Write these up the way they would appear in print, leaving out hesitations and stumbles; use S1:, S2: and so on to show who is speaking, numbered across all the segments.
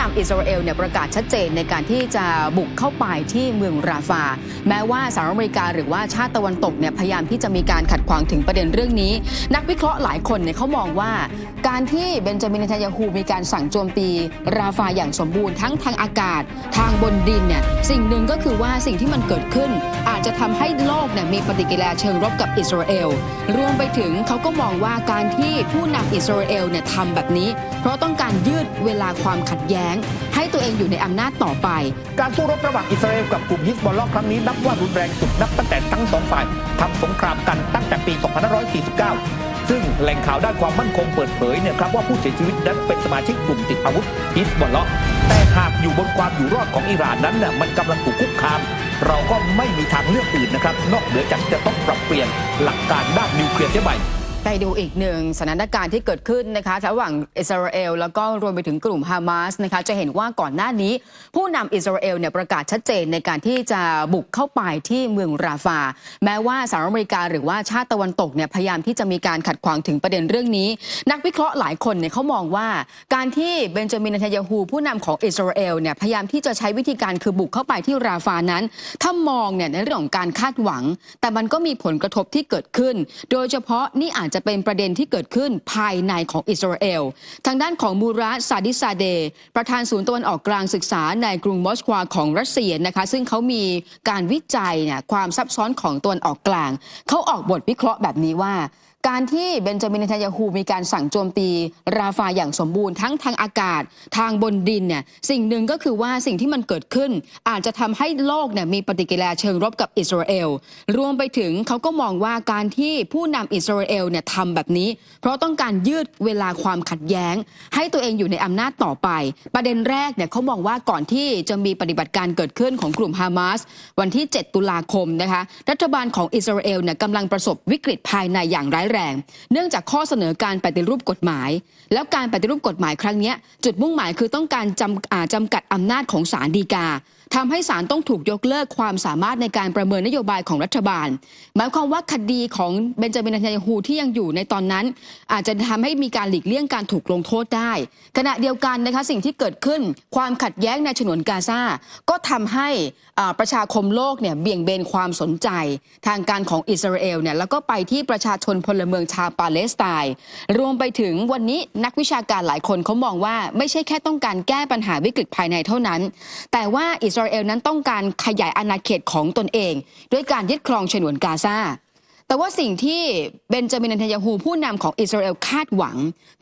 S1: นำอิสราเอลเนี่ยประกาศชัดเจนในการที่จะบุกเข้าไปที่เมืองราฟาแม้ว่าสหรัฐอเมริกาหรือว่าชาติตะวันตกเนี่ยพยายามที่จะมีการขัดขวางถึงประเด็นเรื่องนี้นักวิเคราะห์หลายคนเนี่ยเขามองว่าการที่เบนจามิน เนทันยาฮูมีการสั่งโจมตีราฟาอย่างสมบูรณ์ทั้งทางอากาศทางบนดินเนี่ยสิ่งหนึ่งก็คือว่าสิ่งที่มันเกิดขึ้นอาจจะทำให้โลกเนี่ยมีปฏิกิริยาเชิงรบกับอิสราเอลรวมไปถึงเขาก็มองว่าการที่ผู้นำอิสราเอลเนี่ยทำแบบนี้เพราะต้องการยืดเวลาความขัดแย้งให้ตัวเองอยู่ในอำนาจต่อไป
S2: การสู้รบระหว่างอิสราเอลกับกลุ่มฮิซบอลเลาะห์ครั้งนี้นับว่ารุนแรงสุดนับตั้งแต่ทั้งสองฝ่ายทำสงครามกันตั้งแต่ปี 2549 ซึ่งแหล่งข่าวด้านความมั่นคงเปิดเผยเนี่ยครับว่าผู้เสียชีวิตนั้นเป็นสมาชิกกลุ่มติดอาวุธฮิซบอลเลาะห์แต่หากอยู่บนความอยู่รอดของอิหร่านนั้นน่ะมันกำลังถูกคุกคามเราก็ไม่มีทางเลือกอื่นนะครับนอกเหนือจากจะต้องปรับเปลี่ยนหลักการด้านนิวเคลียร์เสียใหม่
S1: ไปดูอีกหนึ่งสถานการณ์ที่เกิดขึ้นนะคะระหว่างอิสราเอลแล้วก็รวมไปถึงกลุ่มฮามาสนะคะจะเห็นว่าก่อนหน้านี้ผู้นำอิสราเอลเนี่ยประกาศชัดเจนในการที่จะบุกเข้าไปที่เมืองราฟาแม้ว่าสหรัฐอเมริกาหรือว่าชาติตะวันตกเนี่ยพยายามที่จะมีการขัดขวางถึงประเด็นเรื่องนี้นักวิเคราะห์หลายคนเนี่ยเขามองว่าการที่เบนจามิน เนทันยาฮูผู้นำของอิสราเอลเนี่ยพยายามที่จะใช้วิธีการคือบุกเข้าไปที่ราฟานั้นถ้ามองเนี่ยในเรื่องของการคาดหวังแต่มันก็มีผลกระทบที่เกิดขึ้นโดยเฉพาะนี่อาจจะเป็นประเด็นที่เกิดขึ้นภายในของอิสราเอลทางด้านของมูราซาดิซาเดประธานศูนย์ตะวันออกกลางศึกษาในกรุงมอสควาของรัสเซียนะคะซึ่งเขามีการวิจัยเนี่ยความซับซ้อนของตะวันออกกลางเขาออกบทวิเคราะห์แบบนี้ว่าการที่เบนจามิน เนทันยาฮูมีการสั่งโจมตีราฟาอย่างสมบูรณ์ทั้งทางอากาศทางบนดินเนี่ยสิ่งหนึ่งก็คือว่าสิ่งที่มันเกิดขึ้นอาจจะทำให้โลกเนี่ยมีปฏิกิริยาเชิงรบกับอิสราเอลรวมไปถึงเขาก็มองว่าการที่ผู้นำอิสราเอลเนี่ยทำแบบนี้เพราะต้องการยืดเวลาความขัดแย้งให้ตัวเองอยู่ในอำนาจต่อไปประเด็นแรกเนี่ยเขามองว่าก่อนที่จะมีปฏิบัติการเกิดขึ้นของกลุ่มฮามาสวันที่7 ตุลาคมนะคะรัฐบาลของอิสราเอลเนี่ยกำลังประสบวิกฤตภายในอย่างร้ายแรงเนื่องจากข้อเสนอการปฏิรูปกฎหมายแล้วการปฏิรูปกฎหมายครั้งนี้จุดมุ่งหมายคือต้องการจำกัดอำนาจของศาลฎีกาทำให้ศาลต้องถูกยกเลิกความสามารถในการประเมินนโยบายของรัฐบาลหมายความว่าคดีของเบนจามิน เนทันยาฮูที่ยังอยู่ในตอนนั้นอาจจะทำให้มีการหลีกเลี่ยงการถูกลงโทษได้ขณะเดียวกันนะคะสิ่งที่เกิดขึ้นความขัดแย้งในฉนวนกาซาก็ทำให้ประชาคมโลกเนี่ยเบี่ยงเบนความสนใจทางการของอิสราเอลเนี่ยแล้วก็ไปที่ประชาชนพลเมืองชาวปาเลสไตน์รวมไปถึงวันนี้นักวิชาการหลายคนเขามองว่าไม่ใช่แค่ต้องการแก้ปัญหาวิกฤตภายในเท่านั้นแต่ว่าอิสราเอลนั้นต้องการขยายอาณาเขตของตนเองด้วยการยึดครองฉนวนกาซาแต่ว่าสิ่งที่เบนจามิน เนทันยาฮูผู้นำของอิสราเอลคาดหวัง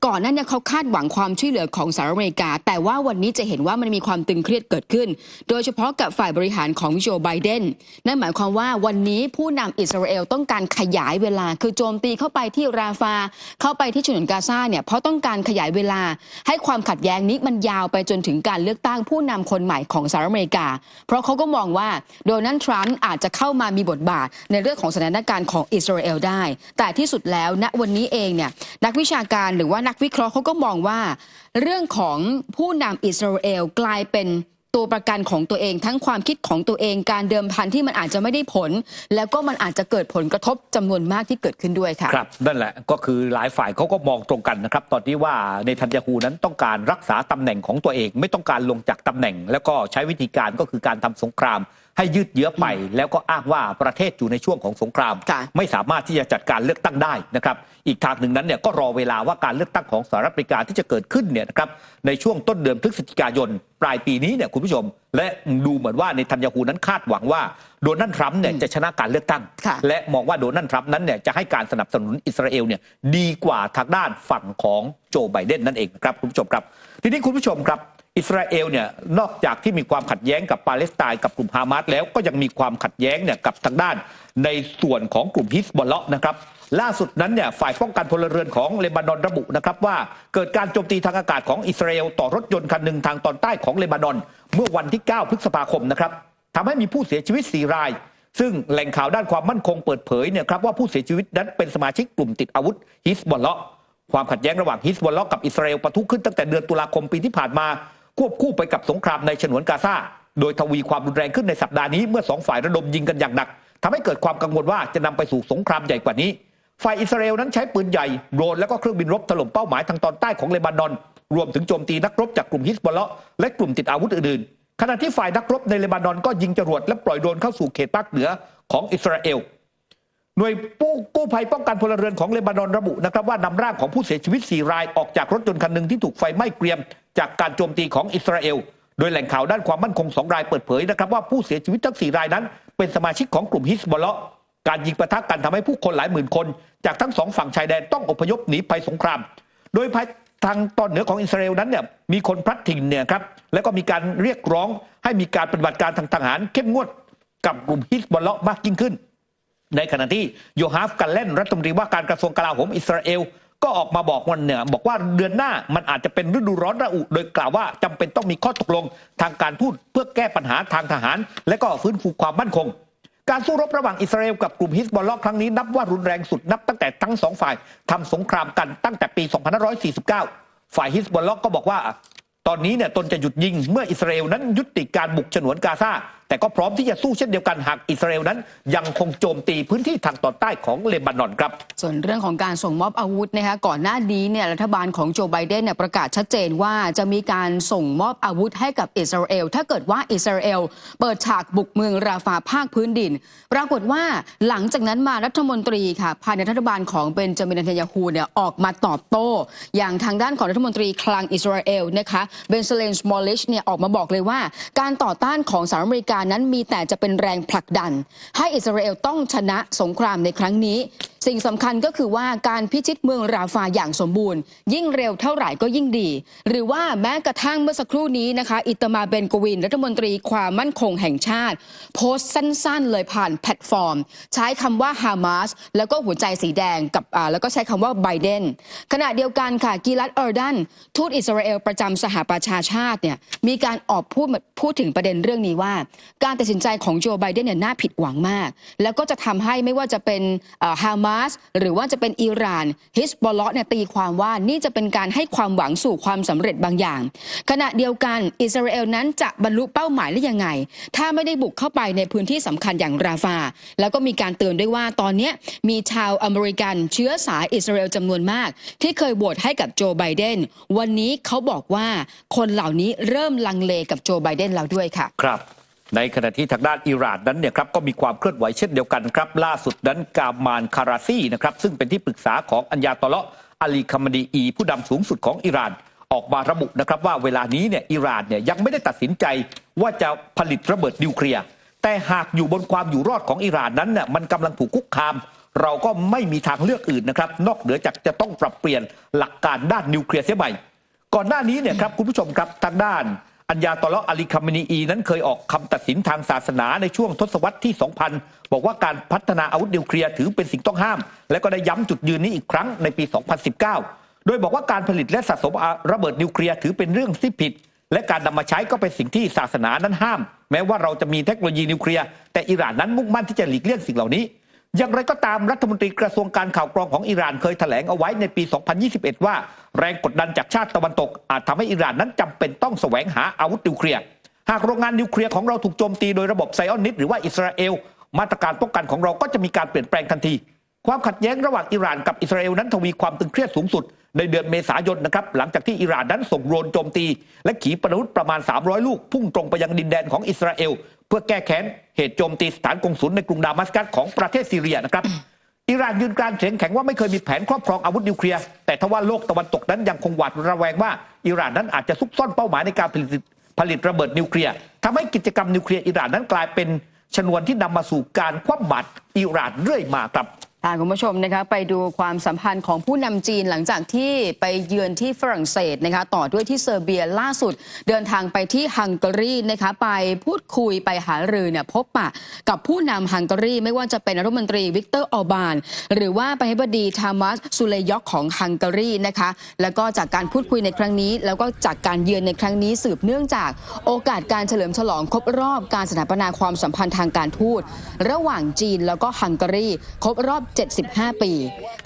S1: ก่อนหน้านี้เขาคาดหวังความช่วยเหลือของสหรัฐอเมริกาแต่ว่าวันนี้จะเห็นว่ามันมีความตึงเครียดเกิดขึ้นโดยเฉพาะกับฝ่ายบริหารของโจไบเดนนั่นหมายความว่าวันนี้ผู้นำอิสราเอลต้องการขยายเวลาคือโจมตีเข้าไปที่ราฟาเข้าไปที่ฉนวนกาซาเนี่ยเพราะต้องการขยายเวลาให้ความขัดแย้งนี้มันยาวไปจนถึงการเลือกตั้งผู้นำคนใหม่ของสหรัฐอเมริกาเพราะเขาก็มองว่าโดนัลด์ทรัมป์อาจจะเข้ามามีบทบาทในเรื่องของสถานการณ์ของอิสราเอลได้แต่ที่สุดแล้วณวันนี้เองเนี่ยนักวิชาการหรือว่านักวิเคราะห์เขาก็มองว่าเรื่องของผู้นำอิสราเอลกลายเป็นตัวประกันของตัวเองทั้งความคิดของตัวเองการเดิมพันที่มันอาจจะไม่ได้ผลแล้วก็มันอาจจะเกิดผลกระทบจำนวนมากที่เกิดขึ้นด้วยค่ะ
S2: ครับนั่นแหละก็คือหลายฝ่ายเขาก็มองตรงกันนะครับตอนนี้ว่าเนทันยาฮูนั้นต้องการรักษาตำแหน่งของตัวเองไม่ต้องการลงจากตำแหน่งแล้วก็ใช้วิธีการก็คือการทำสงครามให้ยืดเยื้อไปแล้วก็อ้างว่าประเทศอยู่ในช่วงของสงครามไม่สามารถที่จะจัดการเลือกตั้งได้นะครับอีกทางหนึ่งนั้นเนี่ยก็รอเวลาว่าการเลือกตั้งของสหรัฐอเมริกาที่จะเกิดขึ้นเนี่ยนะครับในช่วงต้นเดือนพฤศจิกายนปลายปีนี้เนี่ยคุณผู้ชมและดูเหมือนว่าเนทันยาฮูนั้นคาดหวังว่าโดนัลด์ทรัมป์เนี่ยจะชนะการเลือกตั้งและมองว่าโดนัลด์ทรัมป์นั้นเนี่ยจะให้การสนับสนุนอิสราเอลเนี่ยดีกว่าทางด้านฝั่งของโจไบเดนนั่นเองครับคุณผู้ชมครับทีนี้คุณผู้ชมครับอิสราเอลเนี่ยนอกจากที่มีความขัดแย้งกับปาเลสไตน์กับกลุ่มฮามาสแล้วก็ยังมีความขัดแย้งเนี่ยกับทางด้านในส่วนของกลุ่มฮิซบอลเลาะห์นะครับล่าสุดนั้นเนี่ยฝ่ายป้องกันพลเรือนของเลบานอนระบุนะครับว่าเกิดการโจมตีทางอากาศของอิสราเอลต่อรถยนต์คันหนึ่งทางตอนใต้ของเลบานอนเมื่อวันที่9 พฤษภาคมนะครับทำให้มีผู้เสียชีวิต4 รายซึ่งแหล่งข่าวด้านความมั่นคงเปิดเผยเนี่ยครับว่าผู้เสียชีวิตนั้นเป็นสมาชิกกลุ่มติดอาวุธฮิซบอลเลาะห์ความขัดแย้งระหว่างฮิซบอลเลาะห์กับอิสราเอลปะทุขึ้นตั้งแต่เดือนตุลาคมปีที่ผ่านมาควบคู่ไปกับสงครามในฉนวนกาซาโดยทวีความรุนแรงขึ้นในสัปดาห์นี้เมื่อ2 ฝ่ายระดมยิงกันอย่างหนักทำให้เกิดความกังวลว่าจะนำไปสู่สงครามใหญ่กว่านี้ฝ่ายอิสราเอลนั้นใช้ปืนใหญ่โดรนและก็เครื่องบินรบถล่มเป้าหมายทางตอนใต้ของเลบานอน รวมถึงโจมตีนักรบจากกลุ่มฮิสบอลเลาะห์และกลุ่มติดอาวุธอื่นๆขณะที่ฝ่ายนักรบในเลบานอนก็ยิงจรวดและปล่อยโดรนเข้าสู่เขตภาคเหนือของอิสราเอลหน่วยกู้ภัยป้องกันพลเรือนของเลบานอนระบุนะครับว่านำร่างของผู้เสียชีวิต4 รายออกจากรถยนต์คันหนึ่งที่ถูกไฟไหม้เกรียมจากการโจมตีของอิสราเอลโดยแหล่งข่าวด้านความมั่นคง2 รายเปิดเผยนะครับว่าผู้เสียชีวิตทั้ง4 รายนั้นเป็นสมาชิกของกลุ่มฮิสบอลเลาะห์การยิงปะทะกันทำให้ผู้คนหลายหมื่นคนจากทั้ง2 ฝั่งชายแดนต้องอพยพหนีภัยสงครามโดยทางตอนเหนือของอิสราเอลนั้นเนี่ยมีคนพลัดถิ่นเนี่ยครับแล้วก็มีการเรียกร้องให้มีการปฏิบัติการทางทหารเข้มงวดกับกลุ่มฮิสบอลเลาะห์มากยิ่งขึ้นในขณะที่โยฮาฟกันเลนรัฐมนตรีว่าการกระทรวงกลาโหมอิสราเอลก็ออกมาบอกวันเนี่ยบอกว่าเดือนหน้ามันอาจจะเป็นฤดูร้อนระอุโดยกล่าวว่าจำเป็นต้องมีข้อตกลงทางการทูตเพื่อแก้ปัญหาทางทหารและก็ฟื้นฟูความมั่นคงการสู้รบระหว่างอิสราเอลกับกลุ่มฮิสบอลเลาะห์ครั้งนี้นับว่ารุนแรงสุดนับตั้งแต่ทั้ง2 ฝ่ายทำสงครามกันตั้งแต่ปี 2549 ฝ่ายฮิสบอลเลาะห์ก็บอกว่าตอนนี้เนี่ยตนจะหยุดยิงเมื่ออิสราเอลนั้นยุติการบุกฉนวนกาซาแต่ก็พร้อมที่จะสู้เช่นเดียวกันหากอิสราเอลนั้นยังคงโจมตีพื้นที่ทางตอนใต้ของเลบานอนครับ
S1: ส่วนเรื่องของการส่งมอบอาวุธนะคะก่อนหน้านี้เนี่ยรัฐบาลของโจไบเดนเนี่ยประกาศชัดเจนว่าจะมีการส่งมอบอาวุธให้กับอิสราเอลถ้าเกิดว่าอิสราเอลเปิดฉากบุกเมืองราฟาภาคพื้นดินปรากฏว่าหลังจากนั้นมารัฐมนตรีค่ะภายในรัฐบาลของเบนจามิน เนทันยาฮูเนี่ยออกมาตอบโต้อย่างทางด้านของรัฐมนตรีคลังอิสราเอลนะคะเบนซาเลน สมอลลิชเนี่ยออกมาบอกเลยว่าการต่อต้านของสหรัฐอเมริกานั้นมีแต่จะเป็นแรงผลักดันให้อิสราเอลต้องชนะสงครามในครั้งนี้สิ่งสำคัญก็คือว่าการพิชิตเมืองราฟาอย่างสมบูรณ์ยิ่งเร็วเท่าไหร่ก็ยิ่งดีหรือว่าแม้กระทั่งเมื่อสักครู่นี้นะคะอิตมาเบนโกวินรัฐมนตรีความมั่นคงแห่งชาติโพสต์สั้นๆเลยผ่านแพลตฟอร์มใช้คำว่าฮามาสแล้วก็หัวใจสีแดงกับแล้วก็ใช้คำว่าไบเดนขณะเดียวกันค่ะกิลัดเออร์ดันทูตอิสราเอลประจำสหประชาชาติเนี่ยมีการออกพูดถึงประเด็นเรื่องนี้ว่าการตัดสินใจของโจไบเดนเนี่ยน่าผิดหวังมากแล้วก็จะทำให้ไม่ว่าจะเป็นฮามาสหรือว่าจะเป็นอิหร่านฮิสบอลเลาะห์เนี่ยตีความว่านี่จะเป็นการให้ความหวังสู่ความสำเร็จบางอย่างขณะเดียวกันอิสราเอลนั้นจะบรรลุเป้าหมายได้ยังไงถ้าไม่ได้บุกเข้าไปในพื้นที่สำคัญอย่างราฟาแล้วก็มีการเตือนด้วยว่าตอนนี้มีชาวอเมริกันเชื้อสายอิสราเอลจำนวนมากที่เคยโหวตให้กับโจไบเดนวันนี้เขาบอกว่าคนเหล่านี้เริ่มลังเลกับโจไบเดนแล้วด้วยค่ะ
S2: ครับในขณะที่ทางด้านอิหร่านนั้นเนี่ยครับก็มีความเคลื่อนไหวเช่นเดียวกันครับล่าสุดนั้นกามานคาราซีนะครับซึ่งเป็นที่ปรึกษาของอัญญาตอเลาะห์อาลีคามานีอีผู้นำสูงสุดของอิหร่านออกมาระบุนะครับว่าเวลานี้เนี่ยอิหร่านเนี่ยยังไม่ได้ตัดสินใจว่าจะผลิตระเบิดนิวเคลียร์แต่หากอยู่บนความอยู่รอดของอิหร่านนั้นเนี่ยมันกำลังถูกคุกคามเราก็ไม่มีทางเลือกอื่นนะครับนอกเหนือจากจะต้องปรับเปลี่ยนหลักการด้านนิวเคลียร์เสียใหม่ก่อนหน้านี้เนี่ยครับคุณผู้ชมครับทางด้านอัญญาตอเลาะห์อาลีคามานีอีนั้นเคยออกคำตัดสินทางศาสนาในช่วงทศวรรษที่ 2000 บอกว่าการพัฒนาอาวุธนิวเคลียร์ถือเป็นสิ่งต้องห้ามและก็ได้ย้ำจุดยืนนี้อีกครั้งในปี 2019 โดยบอกว่าการผลิตและสะสมระเบิดนิวเคลียร์ถือเป็นเรื่องที่ผิดและการนำมาใช้ก็เป็นสิ่งที่ศาสนานั้นห้ามแม้ว่าเราจะมีเทคโนโลยีนิวเคลียร์แต่อิหร่านนั้นมุ่งมั่นที่จะหลีกเลี่ยงสิ่งเหล่านี้อย่างไรก็ตามรัฐมนตรีกระทรวงการข่าวกรองของอิหร่านเคยแถลงเอาไว้ในปี 2021 ว่าแรงกดดันจากชาติตะวันตกอาจทำให้อิหร่านนั้นจำเป็นต้องแสวงหาอาวุธนิวเคลียร์หากโรงงานนิวเคลียร์ของเราถูกโจมตีโดยระบบไซออนิสต์หรือว่าอิสราเอลมาตรการป้องกันของเราก็จะมีการเปลี่ยนแปลงทันทีความขัดแย้งระหว่างอิหร่านกับอิสราเอลนั้นทวีความตึงเครียดสูงสุดในเดือนเมษายนนะครับหลังจากที่อิหร่านนั้นส่งโดรนโจมตีและขีปนาวุธประมาณ300ลูกพุ่งตรงไปยังดินแดนของอิสราเอลเพื่อแก้แค้นเหตุโจมตีสถานกงสุลในกรุงดามัสกัสของประเทศซีเรียนะครับอิหร่านยืนกรานเสียงแข็งว่าไม่เคยมีแผนครอบครองอาวุธนิวเคลียร์แต่ทว่าโลกตะวันตกนั้นยังคงหวาดระแวงว่าอิหร่านนั้นอาจจะซุกซ่อนเป้าหมายในการผลิตระเบิดนิวเคลียร์ทำให้กิจกรรมนิวเคลียร์อิหร่านนั้นกลายเป็นชนวนที่นำมาสู่การคว่ำบาตรอิหร่านเรื่อยมาครับ
S1: คุณผู้ชมนะคะไปดูความสัมพันธ์ของผู้นำจีนหลังจากที่ไปเยือนที่ฝรั่งเศสนะคะต่อด้วยที่เซอร์เบียล่าสุดเดินทางไปที่ฮังการีนะคะไปพูดคุยไปหารือเนี่ยพบปะกับผู้นำฮังการีไม่ว่าจะเป็นรัฐมนตรีวิกเตอร์ออร์บานหรือว่าประธานาธิบดีทามัสซูเลยอกของฮังการีนะคะแล้วก็จากการพูดคุยในครั้งนี้แล้วก็จากการเยือนในครั้งนี้สืบเนื่องจากโอกาสการเฉลิมฉลองครบรอบการสถาปนาความสัมพันธ์ทางการทูตระหว่างจีนแล้วก็ฮังการีครบรอบ75 ปี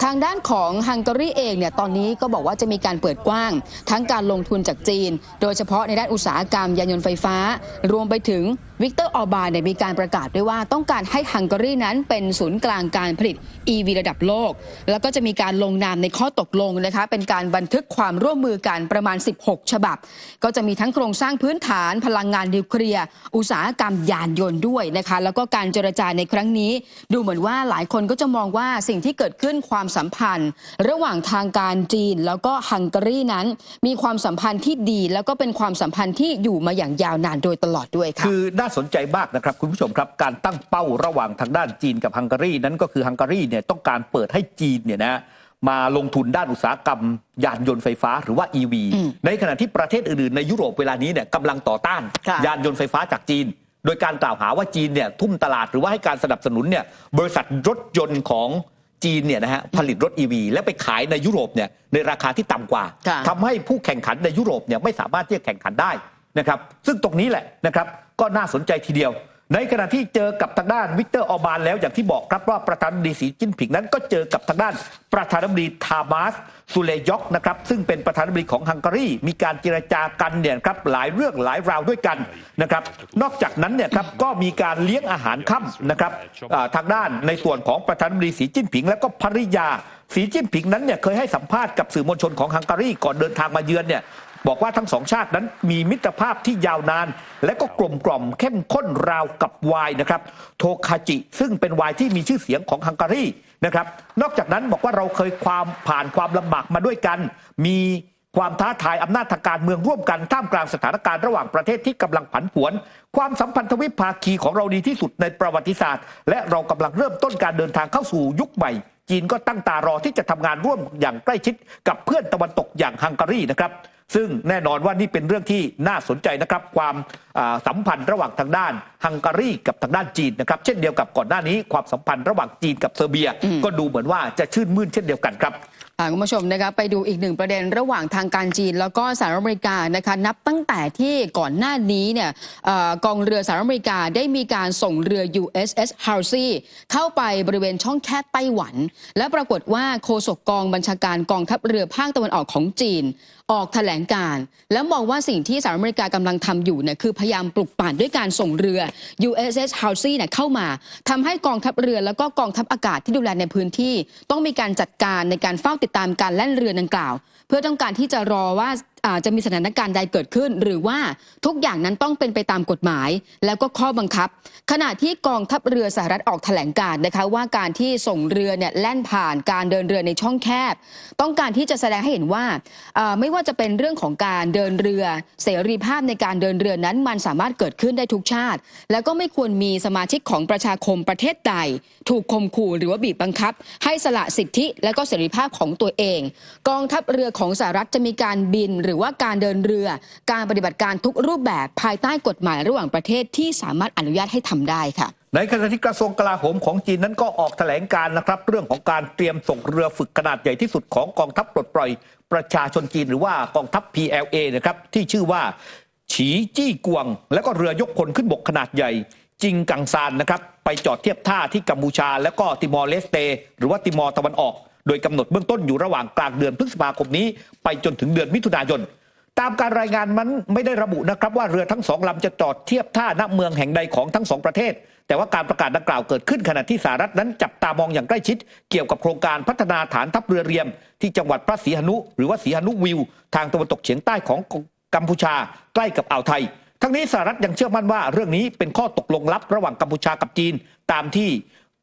S1: ทางด้านของฮังการีเองเนี่ยตอนนี้ก็บอกว่าจะมีการเปิดกว้างทั้งการลงทุนจากจีนโดยเฉพาะในด้านอุตสาหกรรมยานยนต์ไฟฟ้ารวมไปถึง วิกเตอร์ ออร์บานเนี่ยมีการประกาศด้วยว่าต้องการให้ฮังการีนั้นเป็นศูนย์กลางการผลิต EV ระดับโลกแล้วก็จะมีการลงนามในข้อตกลงนะคะเป็นการบันทึกความร่วมมือกันประมาณ16ฉบับก็จะมีทั้งโครงสร้างพื้นฐานพลังงานนิวเคลียร์อุตสาหกรรมยานยนต์ด้วยนะคะแล้วก็การเจรจาในครั้งนี้ดูเหมือนว่าหลายคนก็จะมองว่าสิ่งที่เกิดขึ้นความสัมพันธ์ระหว่างทางการจีนแล้วก็ฮังการีนั้นมีความสัมพันธ์ที่ดีแล้วก็เป็นความสัมพันธ์ที่อยู่มาอย่างยาวนานโดยตลอดด้วยค่ะ
S2: คือน่าสนใจมากนะครับคุณผู้ชมครับการตั้งเป้าระหว่างทางด้านจีนกับฮังการีนั้นก็คือฮังการีเนี่ยต้องการเปิดให้จีนเนี่ยนะมาลงทุนด้านอุตสาหกรรมยานยนต์ไฟฟ้าหรือว่า EV ในขณะที่ประเทศอื่นๆในยุโรปเวลานี้เนี่ยกำลังต่อต้านยานยนต์ไฟฟ้าจากจีนโดยการกล่าวหาว่าจีนเนี่ยทุ่มตลาดหรือว่าให้การสนับสนุนเนี่ยบริษัทรถยนต์ของจีนเนี่ยนะฮะผลิตรถ EV แล้วไปขายในยุโรปเนี่ยในราคาที่ต่ำกว่าทำให้ผู้แข่งขันในยุโรปเนี่ยไม่สามารถที่จะแข่งขันได้นะครับซึ่งตรงนี้แหละนะครับก็น่าสนใจทีเดียวในขณะที่เจอกับทางด้านวิกเตอร์ ออร์บานแล้วอย่างที่บอกครับว่าประธานาธิบดีสีจิ้นผิงนั้นก็เจอกับทางด้านประธานาธิบดีทามาสซูเลยอกนะครับซึ่งเป็นประธานาธิบดีของฮังการีมีการเจรจากันเนี่ยครับหลายเรื่องหลายราวด้วยกันนะครับนอกจากนั้นเนี่ยครับก็มีการเลี้ยงอาหารค่ำนะครับทางด้านในส่วนของประธานาธิบดีสีจิ้นผิงและก็ภริยาสีจิ้นผิงนั้นเนี่ยเคยให้สัมภาษณ์กับสื่อมวลชนของฮังการีก่อนเดินทางมาเยือนเนี่ยบอกว่าทั้งสองชาตินั้นมีมิตรภาพที่ยาวนานและก็กลมกล่อมเข้มข้นราวกับไวน์นะครับโทคาจิซึ่งเป็นไวน์ที่มีชื่อเสียงของฮังการีนะครับนอกจากนั้นบอกว่าเราเคยผ่านความลำบากมาด้วยกันมีความท้าทายอำนาจทางการเมืองร่วมกันท่ามกลางสถานการณ์ระหว่างประเทศที่กำลังผันผวนความสัมพันธทวิภาคีของเราดีที่สุดในประวัติศาสตร์และเรากำลังเริ่มต้นการเดินทางเข้าสู่ยุคใหม่จีนก็ตั้งตารอที่จะทำงานร่วมอย่างใกล้ชิดกับเพื่อนตะวันตกอย่างฮังการีนะครับซึ่งแน่นอนว่านี่เป็นเรื่องที่น่าสนใจนะครับความสัมพันธ์ระหว่างทางด้านฮังการีกับทางด้านจีนนะครับเช่นเดียวกับก่อนหน้านี้ความสัมพันธ์ระหว่างจีนกับเซอร์เบียก็ดูเหมือนว่าจะชื่นมื่นเช่นเดียวกันครับ
S1: คุณผู้ชมนะคะไปดูอีกหนึ่งประเด็นระหว่างทางการจีนแล้วก็สหรัฐอเมริกานะคะนับตั้งแต่ที่ก่อนหน้านี้เนี่ยกองเรือสหรัฐอเมริกาได้มีการส่งเรือ USS Halsey เข้าไปบริเวณช่องแคบไต้หวันและปรากฏว่าโฆษกกองบัญชาการกองทัพเรือภาคตะวันออกของจีนออกแถลงการแล้วมองว่าสิ่งที่สหรัฐอเมริกากำลังทำอยู่เนี่ยคือพยายามปลุกปั่นด้วยการส่งเรือ USS Halsey เนี่ยเข้ามาทำให้กองทัพเรือแล้วก็กองทัพอากาศที่ดูแลในพื้นที่ต้องมีการจัดการในการเฝ้าติดตามการแล่นเรือดังกล่าวเพื่อต้องการที่จะรอว่าจะมีสถานการณ์ใดเกิดขึ้นหรือว่าทุกอย่างนั้นต้องเป็นไปตามกฎหมายแล้วก็ข้อบังคับขณะที่กองทัพเรือสหรัฐออกแถลงการนะคะว่าการที่ส่งเรือเนี่ยแล่นผ่านการเดินเรือในช่องแคบต้องการที่จะแสดงให้เห็นว่าไม่ว่าจะเป็นเรื่องของการเดินเรือเสรีภาพในการเดินเรือนั้นมันสามารถเกิดขึ้นได้ทุกชาติแล้วก็ไม่ควรมีสมาชิกของประชาคมประเทศใดถูกข่มขู่หรือว่าบีบบังคับให้สละสิทธิและก็เสรีภาพของตัวเองกองทัพเรือของสหรัฐจะมีการบินหรือว่าการเดินเรือการปฏิบัติการทุกรูปแบบภายใต้กฎหมายระหว่างประเทศที่สามารถอนุญาตให้ทำได้ค่ะ
S2: ในขณะที่กระทรวงกลาโหมของจีนนั้นก็ออกแถลงการนะครับเรื่องของการเตรียมส่งเรือฝึกขนาดใหญ่ที่สุดของกองทัพปลดปล่อยประชาชนจีนหรือว่ากองทัพ PLA นะครับที่ชื่อว่าฉีจี้กวงและก็เรือยกพลขึ้นบกขนาดใหญ่จิงกังซานนะครับไปจอดเทียบท่าที่กัมพูชาแล้วก็ติมอร์เลสเตหรือว่าติมอร์ตะวันออกโดยกำหนดเบื้องต้นอยู่ระหว่างกลางเดือนพฤษภาคมนี้ไปจนถึงเดือนมิถุนายนตามการรายงานมันไม่ได้ระบุนะครับว่าเรือทั้งสองลำจะจอดเทียบท่าณเมืองแห่งใดของทั้งสองประเทศแต่ว่าการประกาศดังกล่าวเกิดขึ้นขณะที่สหรัฐนั้นจับตามองอย่างใกล้ชิดเกี่ยวกับโครงการพัฒนาฐานทัพเรือเรียมที่จังหวัดพระศรีหนุหรือว่าศรีหนุวิวทางตะวันตกเฉียงใต้ของกัมพูชาใกล้กับอ่าวไทยทั้งนี้สหรัฐยังเชื่อมั่นว่าเรื่องนี้เป็นข้อตกลงลับระหว่างกัมพูชากับจีนตามที่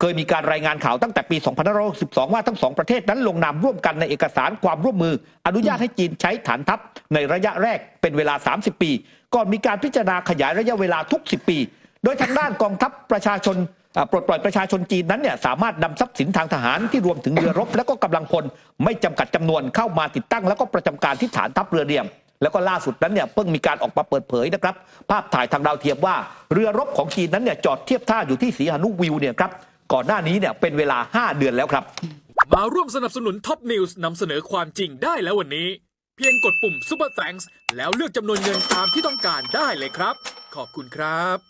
S2: เคยมีการรายงานข่าวตั้งแต่ปี 2562 ว่าทั้งสองประเทศนั้นลงนามร่วมกันในเอกสารความร่วมมืออนุญาตให้จีนใช้ฐานทัพในระยะแรกเป็นเวลา30 ปีก่อนมีการพิจารณาขยายระยะเวลาทุก10 ปีโดยทางด้านกองทัพประชาชนปลดปล่อยประชาชนจีนนั้นเนี่ยสามารถนำทรัพย์สินทางทหารที่รวมถึงเรือรบและก็กำลังพลไม่จำกัดจำนวนเข้ามาติดตั้งแล้วก็ประจำการที่ฐานทัพเรือเรียมแล้วก็ล่าสุดนั้นเนี่ยเพิ่งมีการออกมาเปิดเผยนะครับภาพถ่ายทางดาวเทียมว่าเรือรบของจีนนั้นเนี่ยจอดเทียบท่าอยู่ที่ศรีหนุวิวเนี่ยครับก่อนหน้านี้เนี่ยเป็นเวลา5 เดือนแล้วครับ
S3: มาร่วมสนับสนุนท็อปนิวส์นำเสนอความจริงได้แล้ววันนี้เพียงกดปุ่ม Super Thanks แล้วเลือกจำนวนเงินตามที่ต้องการได้เลยครับขอบคุณครับ